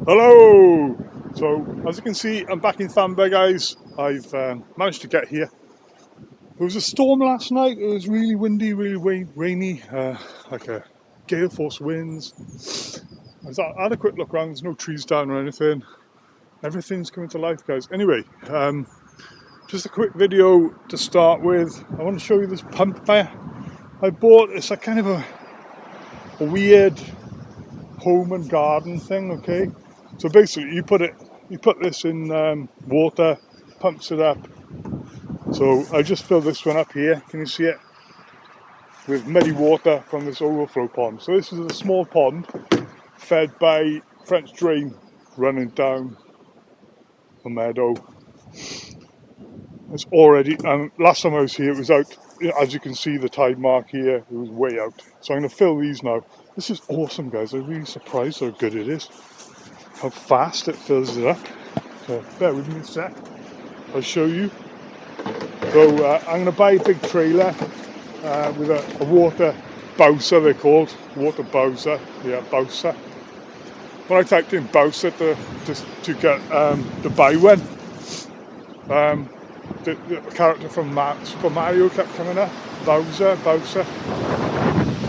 Hello! So, as you can see, I'm back in Thamber, guys. I've managed to get here. There was a storm last night. It was really windy, really rainy, like a gale force winds. I had a quick look around. There's no trees down or anything. Everything's coming to life, guys. Anyway, just a quick video to start with. I want to show you this pump there. I bought. It's a kind of a weird home and garden thing. Okay, so basically you put this in water, pumps it up. So I just filled this one up here, can you see it, with muddy water from this overflow pond. So this is a small pond fed by French drain running down the meadow. It's already, and last time I was here it was out. As you can see, the tide mark here, it was way out. So I'm going to fill these now. This is awesome, guys. I'm really surprised how good it is, how fast it fills it up. So bear with me a sec, I'll show you. So I'm going to buy a big trailer with a water bowser, they're called, water bowser, yeah, bowser. When I typed in bowser to get to buy one, the character from Super Mario kept coming up, Bowser.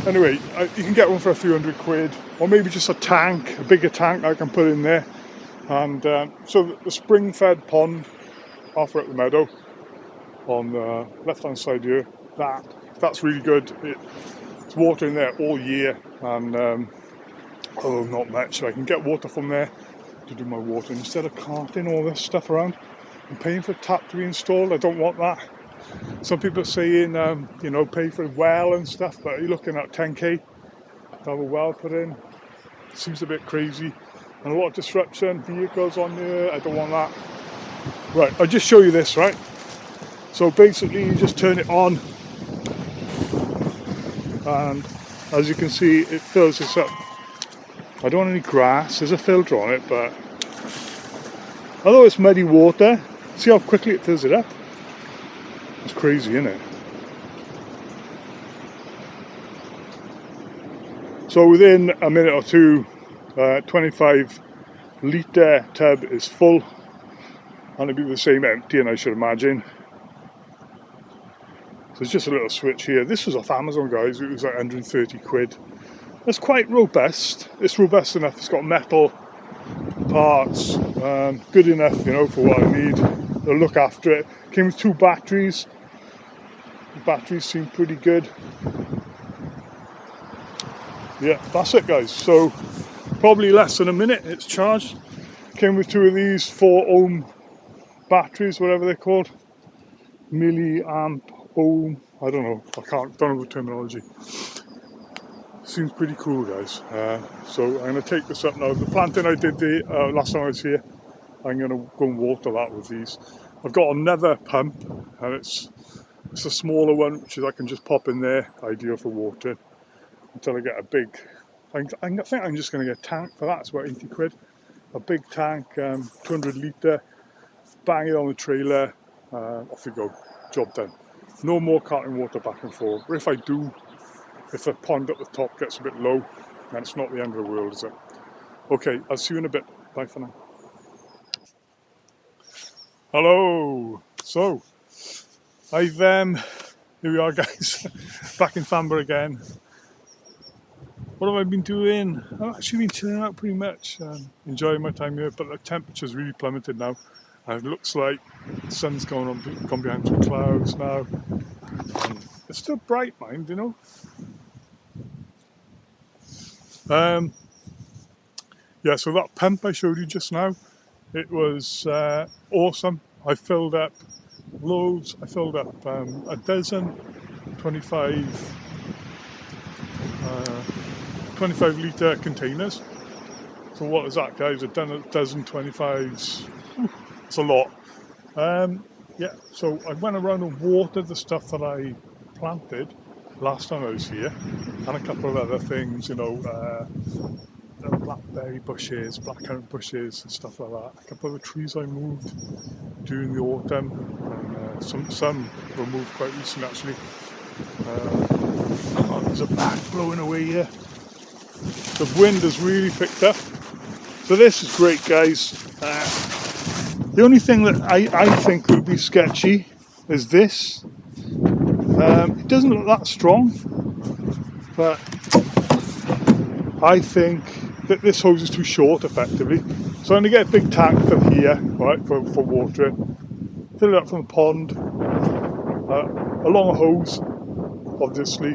Anyway, you can get one for a few £100, or maybe just a tank, a bigger tank I can put in there. And so the spring-fed pond off at the meadow on the left-hand side here, that's really good. It's water in there all year, and although not much, I can get water from there to do my water instead of carting all this stuff around and paying for a tap to be installed. I don't want that. Some people are saying, pay for a well and stuff, but you're looking at 10k to have a well put in. Seems a bit crazy, and a lot of disruption, vehicles on there. I don't want that. Right, I'll just show you this, right? So basically you just turn it on, and as you can see it fills this up. I don't want any grass, there's a filter on it, but although it's muddy water, see how quickly it fills it up? It's crazy, isn't it? So within a minute or two, 25 litre tub is full, and it'll be the same emptying, I should imagine. So it's just a little switch here. This was off Amazon, guys. It was like £130. It's quite robust. It's robust enough. It's got metal parts, good enough, for what I need. They'll look after it. Came with 2 batteries. The batteries seem pretty good. Yeah, that's it, guys. So probably less than a minute it's charged. Came with 2 of these 4 ohm batteries, whatever they're called, milliamp ohm. I don't know. Don't know the terminology. Seems pretty cool, guys. So I'm going to take this up now. The planting I did last time I was here, I'm going to go and water that with these. I've got another pump, and it's a smaller one, which I can just pop in there, ideal for watering, until I get a big. I think I'm just going to get a tank for that. It's about £80. A big tank, 200 litre. Bang it on the trailer. Off you go. Job done. No more carting water back and forth. Or if I do, if the pond at the top gets a bit low, then it's not the end of the world, is it? Okay, I'll see you in a bit. Bye for now. Hello. So, here we are, guys. Back in Thamber again. What have I been doing? I've actually been chilling out pretty much, enjoying my time here, but the temperature's really plummeted now. And it looks like the sun's gone behind some clouds now. And it's still bright, mind, Yeah, so that pump I showed you just now, it was awesome. I filled up loads. I filled up a dozen 25 litre containers. So what is that, guys? A dozen 25s. It's a lot. Yeah, so I went around and watered the stuff that I planted last time I was here, and a couple of other things, blackberry bushes, blackcurrant bushes and stuff like that. A couple of the trees I moved during the autumn, and some were moved quite recently actually. There's a bat blowing away here. The wind has really picked up, So this is great, guys. The only thing that I think would be sketchy is this. It doesn't look that strong, but I think that this hose is too short effectively. So I'm going to get a big tank from here, right, for watering. Fill it up from the pond, a long hose, obviously.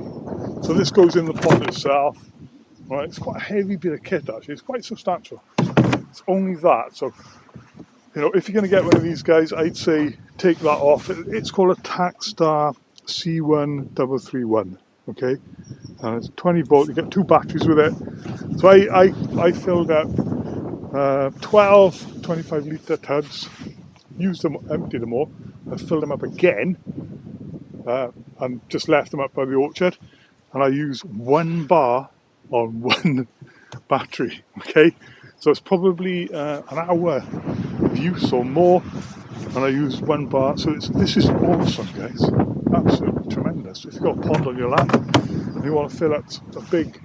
So this goes in the pond itself. Right, it's quite a heavy bit of kit actually, it's quite substantial. It's only that, so you know, if you're going to get one of these guys, I'd say take that off. It's called a Takstar C1331, okay? And it's 20 volt, you get 2 batteries with it. So I filled up 12 25 litre tubs, used them, emptied them all, and filled them up again, and just left them up by the orchard. And I use 1 bar on 1 battery, okay? So it's probably an hour of use or more, and I use 1 bar. So this is awesome, guys. Absolutely tremendous. If you've got a pond on your land and you want to fill up a big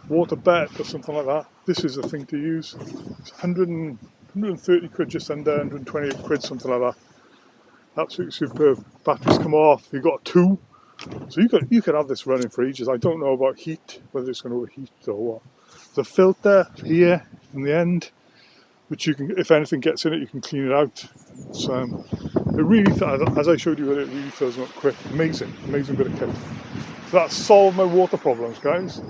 water bed or something like that, this is the thing to use. It's 130 quid, just under 128 quid, something like that. Absolutely superb. Batteries come off. You've got 2. So you could have this running for ages. I don't know about heat, whether it's going to overheat or what. The filter here in the end, which you can, if anything gets in it, you can clean it out. So it really, as I showed you, it really fills them up quick. Amazing bit of kit. So that's solved my water problems, guys.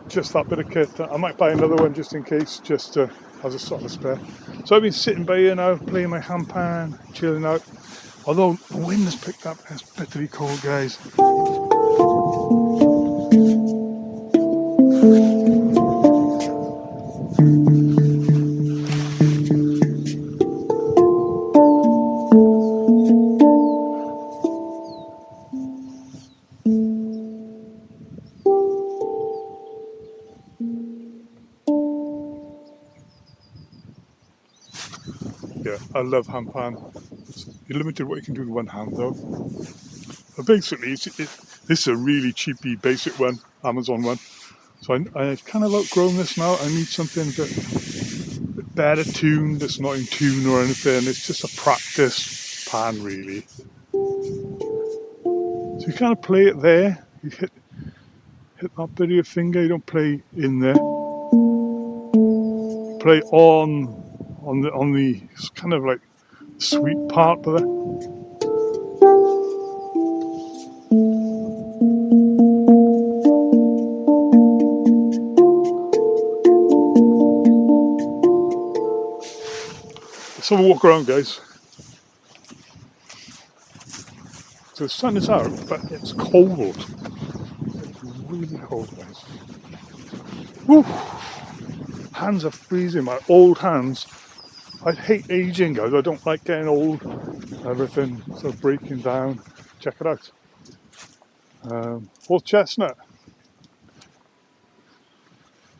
Just that bit of kit. I might buy another one just in case, just as a sort of spare. So I've been sitting by here now, playing my handpan, chilling out. Although the wind has picked up, it's bitterly cold, guys. Yeah, I love handpan. You're limited what you can do with 1 hand though. But basically, this is a really cheapy basic one, Amazon one. So I've kind of outgrown this now. I need something a bit better tuned, that's not in tune or anything. It's just a practice pan really. So you kind of play it there. You hit that bit of your finger, you don't play in there. Play on the kind of like sweet part of it. Let's have a walk around, guys. So the sun is out, but it's cold. It's really cold, guys. Woo! Hands are freezing, my old hands. I hate aging, guys. I don't like getting old. Everything sort of breaking down. Check it out. Horse chestnut.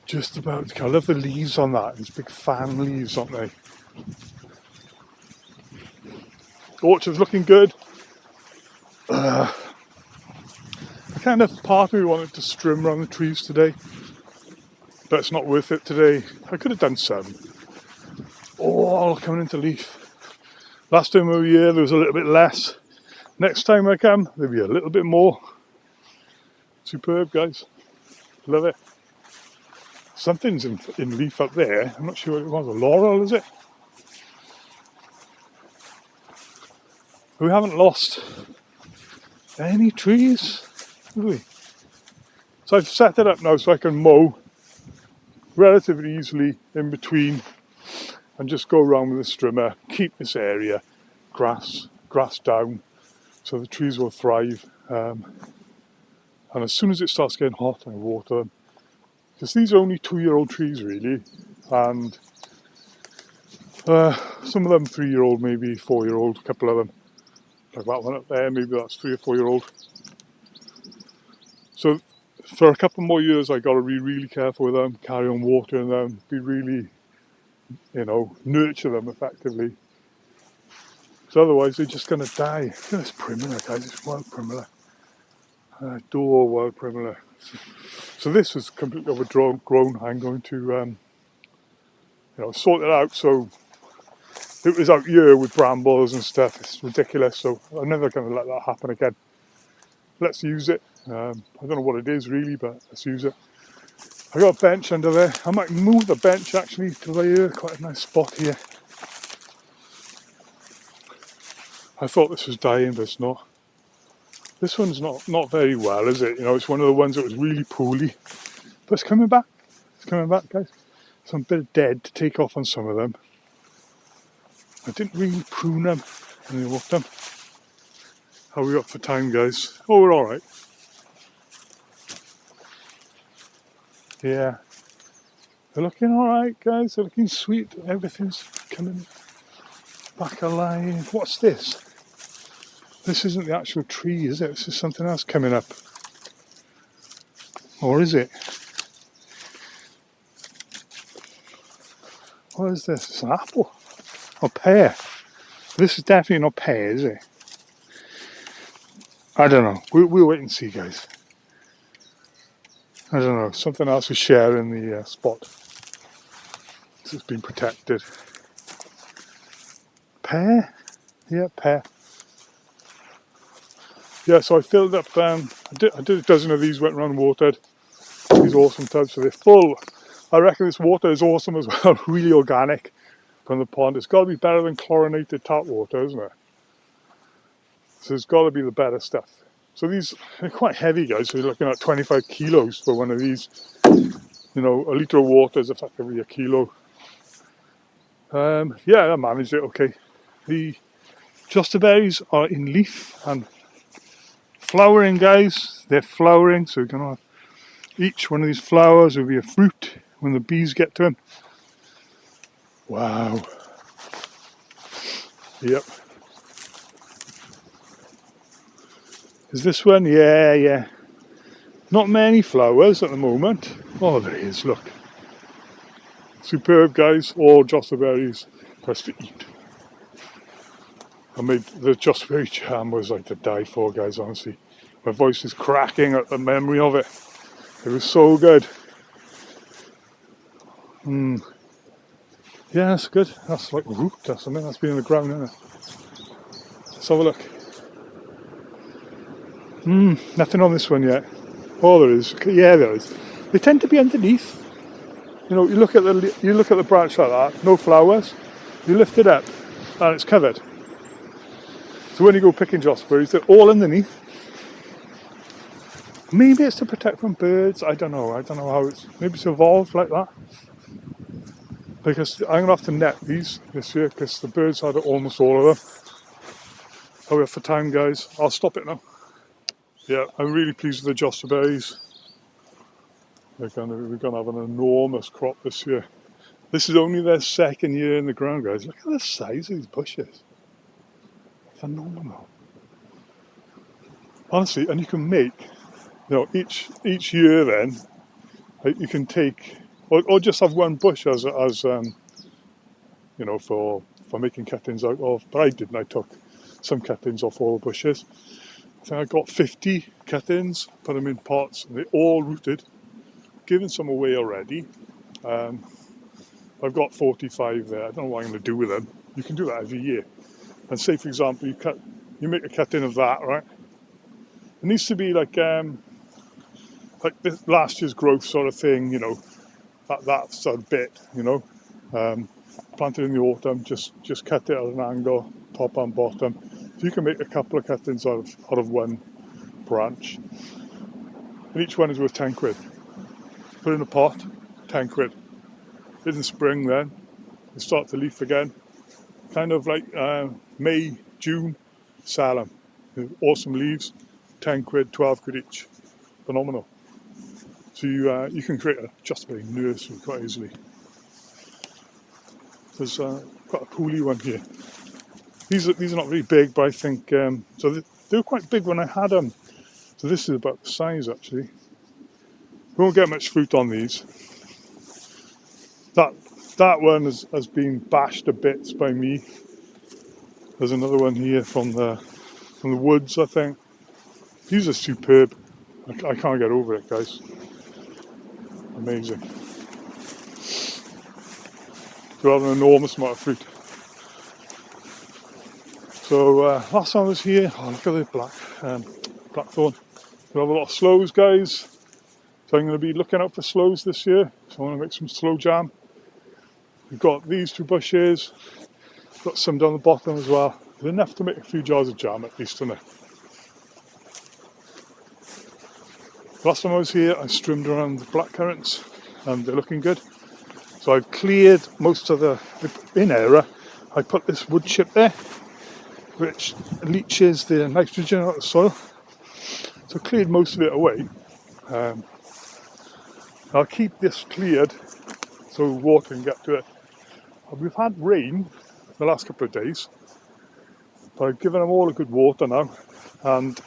Just about. I love the leaves on that. These big fan leaves, aren't they? Orchard's looking good. I kind of part of me wanted to trim around the trees today, but it's not worth it today. I could have done some. All coming into leaf. Last time we were here, there was a little bit less. Next time I come, there'll be a little bit more. Superb, guys. Love it. Something's in leaf up there. I'm not sure what it was. A laurel, is it? We haven't lost any trees, have we? So I've set it up now so I can mow relatively easily in between and just go around with a strimmer, keep this area grass down so the trees will thrive. And as soon as it starts getting hot, I water them. Because these are only 2-year-old trees really, and some of them 3-year-old, maybe 4-year-old, a couple of them. Like that one up there, maybe that's 3 or 4-year-old. So for a couple more years I gotta be really careful with them, carry on watering them, be really, nurture them effectively. So otherwise they're just gonna die. Look at this primula, guys, it's wild primula. I adore wild primula. So this is completely overgrown. I'm going to you know, sort it out so it was out here with brambles and stuff. It's ridiculous, so I'm never going to let that happen again. Let's use it. I don't know what it is really, but let's use it. I got a bench under there. I might move the bench actually to here. Quite a nice spot here. I thought this was dying, but it's not. This one's not very well, is it? You know, it's one of the ones that was really poorly. But it's coming back. It's coming back, guys. Some bit of dead to take off on some of them. I didn't really prune them in the autumn. How are we got for time, guys? Oh, we're all right. Yeah. They're looking all right, guys. They're looking sweet. Everything's coming back alive. What's this? This isn't the actual tree, is it? This is something else coming up. Or is it? What is this? It's an apple. Or pear. This is definitely not pear, is it? I don't know. We'll wait and see, guys. I don't know. Something else is sharing the spot. It's been protected. Pear? Yeah, pear. Yeah, so I filled up, I did a dozen of these, went around and watered. These awesome tubs, so they're full. I reckon this water is awesome as well, really organic from the pond. It's got to be better than chlorinated tap water, isn't it? So it's got to be the better stuff. So these are quite heavy, guys, so you're looking at 25 kilos for one of these. You know, a litre of water is effectively a kilo. Yeah, I managed it okay. The jostaberries are in leaf and flowering, guys. They're flowering, so you're going to have each one of these flowers will be a fruit when the bees get to them. Wow. Yep. Is this one? Yeah. Not many flowers at the moment. Oh, there is, look. Superb, guys. All jostaberries. Best to eat. I made the jostaberry jam was like to die for, guys, honestly. My voice is cracking at the memory of it. It was so good. Yeah, that's good. That's like root or something. That's been in the ground, isn't it? Let's have a look. Nothing on this one yet. Oh, there is. Yeah, there is. They tend to be underneath. You know, you look at the branch like that, no flowers. You lift it up, and it's covered. So when you go picking jossberries, they're all underneath. Maybe it's to protect from birds. I don't know. I don't know how it's. Maybe it's evolved like that. Because I'm gonna have to net these this year because the birds had almost all of them. How are we for time, guys? I'll stop it now. Yeah, I'm really pleased with the jostaberries. We're gonna have an enormous crop this year. This is only their second year in the ground, guys. Look at the size of these bushes. Phenomenal. Honestly, and you can make, you know, each year then, you can take, or just have one bush as you know, for making cuttings out of. But I didn't. I took some cuttings off all the bushes. I think I got 50 cuttings, put them in pots, and they all rooted. Given some away already. I've got 45 there. I don't know what I'm going to do with them. You can do that every year. And say, for example, you make a cutting of that, right? It needs to be like this last year's growth sort of thing, you know, that sort of bit, you know. Planted in the autumn, just cut it at an angle, top and bottom. So you can make a couple of cuttings out of one branch. And each one is worth 10 quid. Put in a pot, 10 quid. In the spring then, they start to leaf again. Kind of like May, June, sell them. Awesome leaves, 10 quid, 12 quid each. Phenomenal. So you can create a jostaberry nursery quite easily. There's quite a pooley one here. These are not very big, but I think, so they were quite big when I had them. So this is about the size actually. We won't get much fruit on these. That one has been bashed to bits by me. There's another one here from the woods, I think. These are superb. I can't get over it, guys. Amazing. They'll have an enormous amount of fruit. So last time I was here, oh look at the blackthorn. We'll have a lot of sloes, guys. So I'm going to be looking out for sloes this year. So I want to make some sloe jam. We've got these 2 bushes. Got some down the bottom as well. There's enough to make a few jars of jam at least, isn't it? Last time I was here, I trimmed around the blackcurrants and they're looking good. So I've cleared most of in error, I put this wood chip there, which leaches the nitrogen out of the soil. So I cleared most of it away. I'll keep this cleared so water can get to it. We've had rain the last couple of days, but I've given them all a good water now, and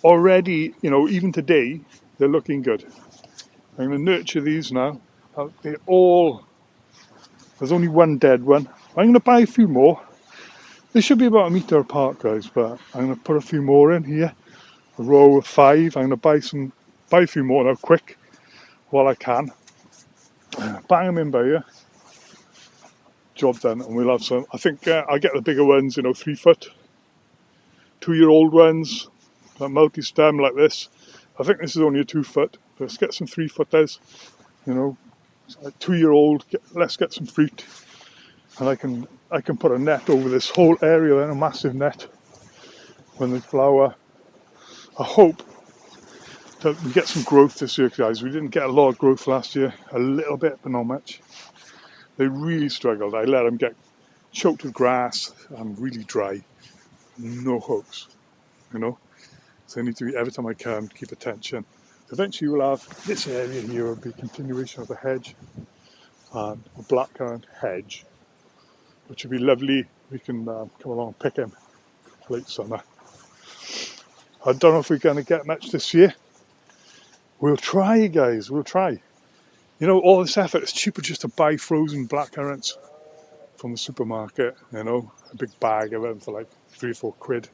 already, you know, even today, they're looking good. I'm going to nurture these now. There's only one dead one. I'm going to buy a few more. They should be about 1 metre apart, guys, but I'm going to put a few more in here. A row of 5. I'm going to buy a few more now, quick, while I can. Bang them in by here. Job done, and we'll have some. I think I'll get the bigger ones, you know, 3 foot, 2-year-old ones, that multi-stem like this. I think this is only a 2 foot. Let's get some 3-footers, you know, 2-year-old. Let's get some fruit, and I can put a net over this whole area, then a massive net when they flower. I hope that we get some growth this year, guys. We didn't get a lot of growth last year, a little bit, but not much. They really struggled. I let them get choked with grass and really dry. No hopes, you know. So I need to, every time I can, keep attention. Eventually we'll have this area here will be a continuation of the hedge and a blackcurrant hedge, which would be lovely. We can come along and pick him late summer. I don't know if we're going to get much this year. We'll try, guys, we'll try. You know, all this effort, it's cheaper just to buy frozen blackcurrants from the supermarket, you know, a big bag of them for like 3 or 4 quid.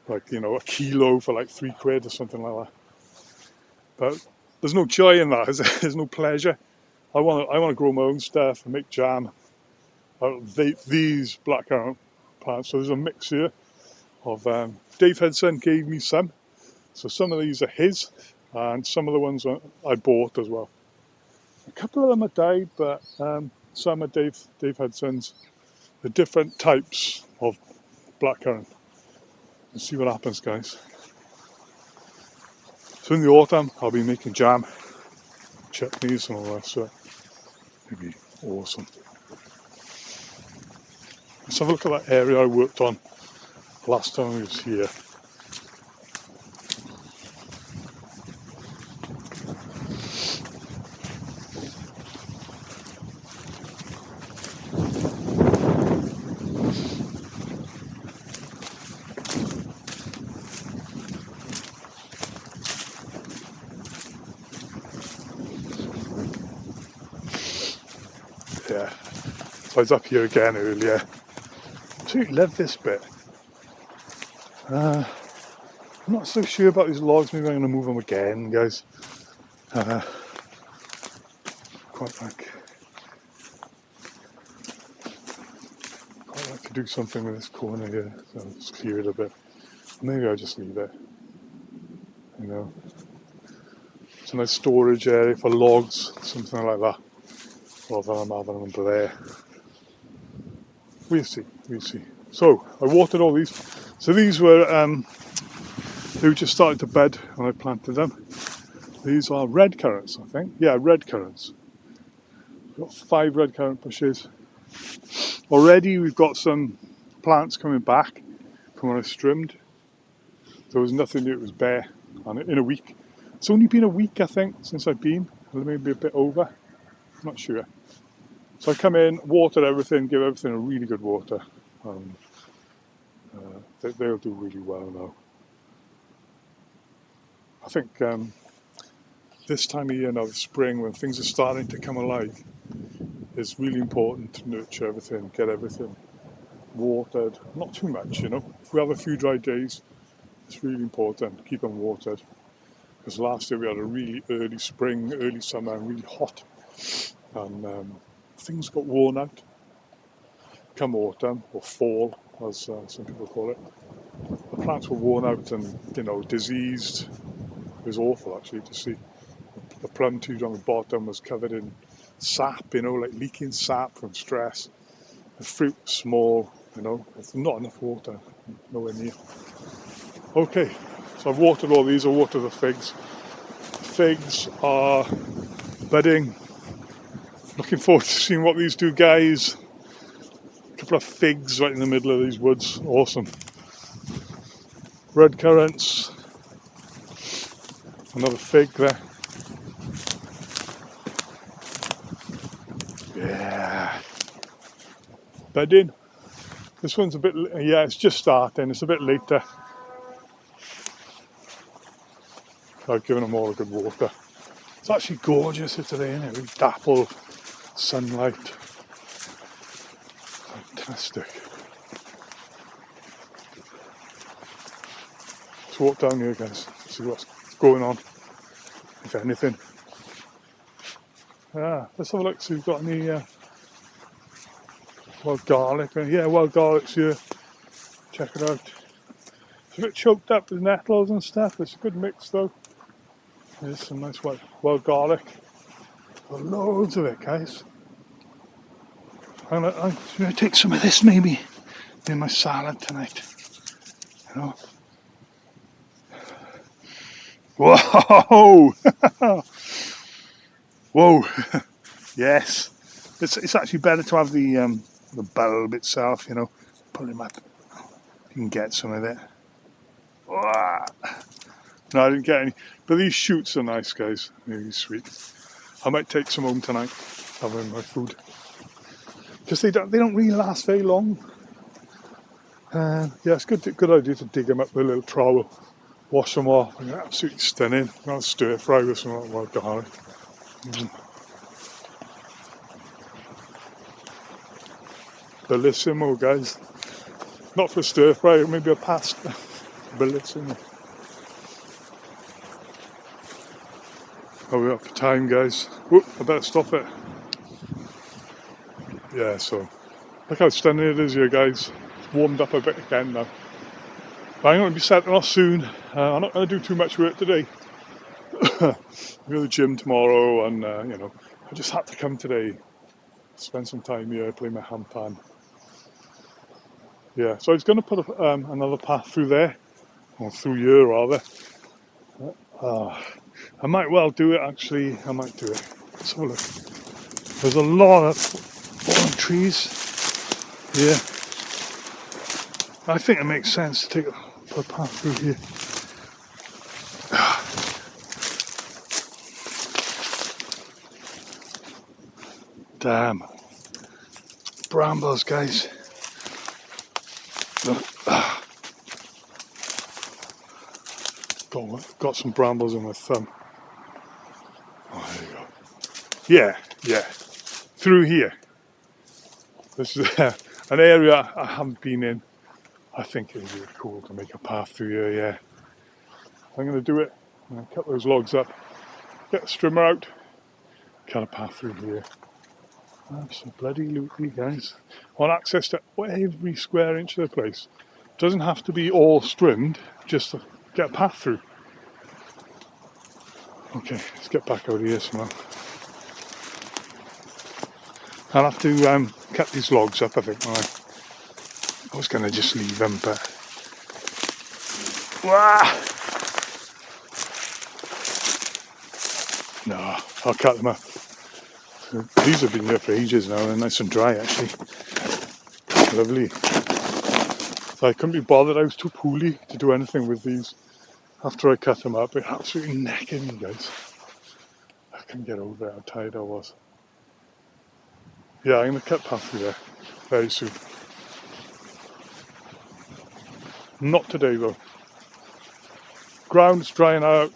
Like, you know, a kilo for like 3 quid or something like that. But there's no joy in that, is there? There's no pleasure. I want to grow my own stuff and make jam out of these blackcurrant plants. So there's a mix here of, Dave Hudson gave me some. So some of these are his, and some of the ones I bought as well. A couple of them have died, but some are Dave Hudson's. The different types of blackcurrant. Let's see what happens, guys. So in the autumn, I'll be making jam, chutneys and all that, so it'll be awesome. Let's have a look at that area I worked on last time I was here. Yeah, so I was up here again earlier. I absolutely love this bit. I'm not so sure about these logs. Maybe I'm going to move them again, guys. Quite like to do something with this corner here. So I'll just clear it a bit. Maybe I'll just leave it. You know, it's a nice storage area for logs, something like that. Rather than having them under there. We'll see. So I watered all these. So these were they were just starting to bud when I planted them. These are red currants, I think. Yeah, red currants. We've got 5 red currant bushes. Already we've got some plants coming back from when I trimmed. There was nothing new, it was bare. And in a week. It's only been a week, I think, since I've been. Maybe a bit over. I'm not sure. So I come in, water everything, give everything a really good water. They'll do really well now. I think this time of year now, the spring, when things are starting to come alive, it's really important to nurture everything, get everything watered. Not too much, you know. If we have a few dry days, it's really important to keep them watered. Because last year we had a really early spring, early summer, and really hot. And things got worn out. Come autumn, or fall, as some people call it. The plants were worn out and, you know, diseased. It was awful actually to see. The plum tube on the bottom was covered in sap, you know, like leaking sap from stress. The fruit was small, you know, there's not enough water, nowhere near. Okay, so I've watered all these. I'll water the figs. The figs are budding. Looking forward to seeing what these do, guys. A couple of figs right in the middle of these woods. Awesome. Red currants. Another fig there. Yeah. Budding. This one's a bit, yeah, it's just starting. It's a bit later. I've given them all a good water. It's actually gorgeous today, isn't it? With dappled sunlight. Fantastic. Let's walk down here, guys. See what's going on, if anything. Let's have a look, see if we've got any wild garlic. Yeah, wild garlic's here. Check it out. It's a bit choked up with nettles and stuff. It's a good mix though. There's some nice wild garlic. Got loads of it, guys. I'm gonna take some of this maybe in my salad tonight. You know. Whoa! Whoa! Yes. It's actually better to have the bulb itself, you know. Pull him up. You can get some of it. No, I didn't get any. But these shoots are nice, guys. Really sweet. I might take some home tonight. Have them in my food. Because they don't really last very long. Yeah, it's good idea to dig them up with a little trowel. Wash them off. They're absolutely stunning. I'll stir fry with some wild garlic. Bellissimo, guys. Not for stir fry, maybe a pasta. Bellissimo. Oh, we're up for time, guys. Whoop, I better stop it. Yeah, so look how stunning it is here, guys. It's warmed up a bit again now. But I'm going to be setting off soon. I'm not going to do too much work today. I'll go to the gym tomorrow, and you know, I just had to come today, spend some time here, play my handpan. Yeah, so I was going to put another path through there, or through here rather. I might well do it actually. I might do it. Let's have a look. There's a lot of fallen trees here. I think it makes sense to put a path through here. Damn. Brambles, guys. Got some brambles in my thumb. Oh, there you go. Yeah. Through here. This is an area I haven't been in. I think it would be really cool to make a path through here, yeah. I'm going to do it. I'm going to cut those logs up, get the strimmer out, cut a path through here. Absolutely, guys. I want access to every square inch of the place. Doesn't have to be all trimmed, just to get a path through. Okay, let's get back out of here somehow. I'll have to cut these logs up, I think. I was going to just leave them, but... No, I'll cut them up. These have been here for ages now, they're nice and dry actually. Lovely. So I couldn't be bothered, I was too poorly to do anything with these. After I cut them up, it absolutely knackered me, guys. I couldn't get over it, how tired I was. Yeah, I'm going to cut path through there very soon. Not today though. Ground's drying out.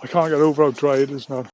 I can't get over how dry it is now.